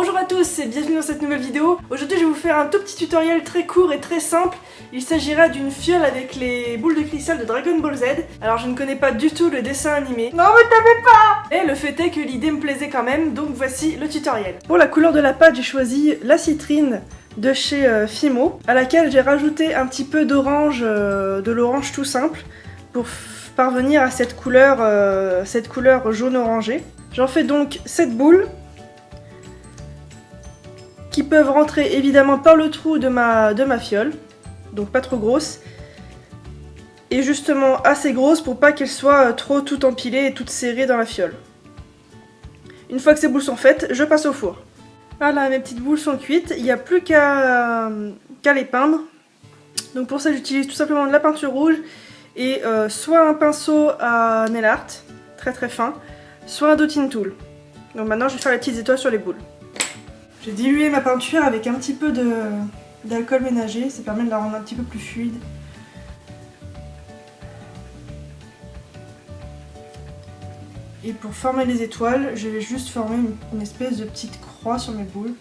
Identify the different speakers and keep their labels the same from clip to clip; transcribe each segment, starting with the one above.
Speaker 1: Bonjour à tous et bienvenue dans cette nouvelle vidéo. Aujourd'hui je vais vous faire un tout petit tutoriel très court et très simple. Il s'agira d'une fiole avec les boules de cristal de Dragon Ball Z. Alors je ne connais pas du tout le dessin animé. Non mais t'avais pas. Et le fait est que l'idée me plaisait quand même, donc voici le tutoriel. Pour la couleur de la pâte, j'ai choisi la citrine de chez Fimo, à laquelle j'ai rajouté un petit peu d'orange, de l'orange tout simple, pour parvenir à cette couleur jaune orangé. J'en fais donc 7 boules qui peuvent rentrer évidemment par le trou de ma fiole, donc pas trop grosse, et justement assez grosse pour pas qu'elles soient trop toutes empilées et toutes serrées dans la fiole. Une fois que ces boules sont faites, je passe au four. Voilà, mes petites boules sont cuites, il n'y a plus qu'à les peindre. Donc pour ça j'utilise tout simplement de la peinture rouge et soit un pinceau à nail art, très très fin, soit un dotting tool. Donc maintenant je vais faire les petites étoiles sur les boules. J'ai dilué ma peinture avec un petit peu d'alcool ménager, ça permet de la rendre un petit peu plus fluide. Et pour former les étoiles, je vais juste former une espèce de petite croix sur mes boules.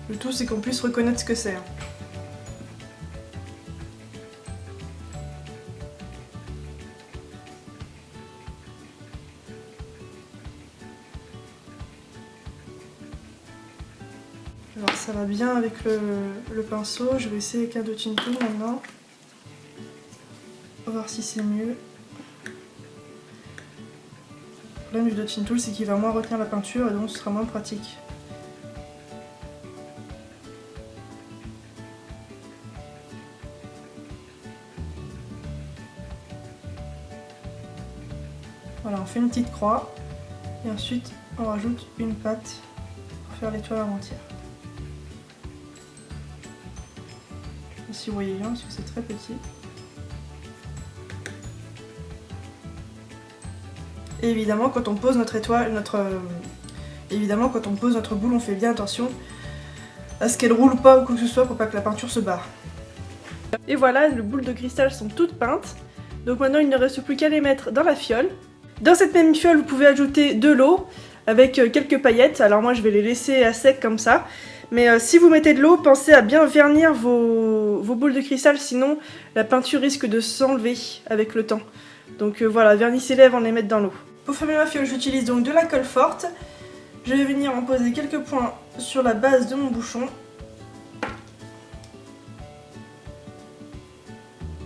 Speaker 1: Le tout c'est qu'on puisse reconnaître ce que c'est. Alors ça va bien avec le pinceau, je vais essayer avec un dotting tool maintenant. On va voir si c'est mieux. Le problème du dotting tool c'est qu'il va moins retenir la peinture et donc ce sera moins pratique. Voilà, on fait une petite croix et ensuite on rajoute une patte pour faire l'étoile en entière. Si vous voyez bien parce que c'est très petit. Et évidemment quand on pose notre étoile, évidemment quand on pose notre boule, on fait bien attention à ce qu'elle roule pas ou quoi que ce soit pour pas que la peinture se barre. Et voilà, les boules de cristal sont toutes peintes. Donc maintenant il ne reste plus qu'à les mettre dans la fiole. Dans cette même fiole, vous pouvez ajouter de l'eau avec quelques paillettes. Alors moi je vais les laisser à sec comme ça. Mais si vous mettez de l'eau, pensez à bien vernir vos boules de cristal, sinon la peinture risque de s'enlever avec le temps. Donc voilà, vernissez-les avant de les mettre dans l'eau. Pour fermer ma fiole, j'utilise donc de la colle forte. Je vais venir en poser quelques points sur la base de mon bouchon.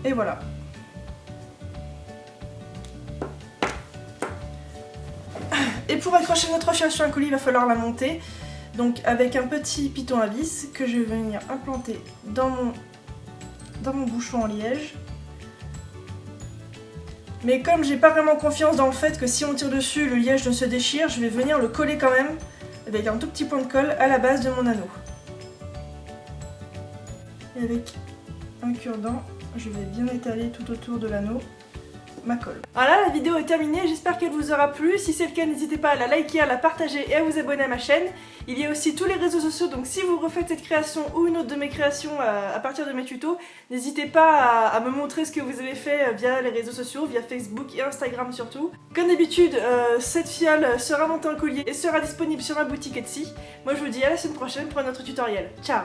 Speaker 1: Et voilà. Et pour accrocher notre fiole sur un collier, il va falloir la monter. Donc avec un petit piton à vis que je vais venir implanter dans mon bouchon en liège. Mais comme j'ai pas vraiment confiance dans le fait que si on tire dessus, le liège ne se déchire, je vais venir le coller quand même avec un tout petit point de colle à la base de mon anneau. Et avec un cure-dent, je vais bien étaler tout autour de l'anneau ma colle. Voilà, la vidéo est terminée, j'espère qu'elle vous aura plu. Si c'est le cas, n'hésitez pas à la liker, à la partager et à vous abonner à ma chaîne. Il y a aussi tous les réseaux sociaux, donc si vous refaites cette création ou une autre de mes créations à partir de mes tutos, n'hésitez pas à me montrer ce que vous avez fait via les réseaux sociaux, via Facebook et Instagram surtout. Comme d'habitude, cette fiole sera montée en collier et sera disponible sur ma boutique Etsy. Moi je vous dis à la semaine prochaine pour un autre tutoriel. Ciao!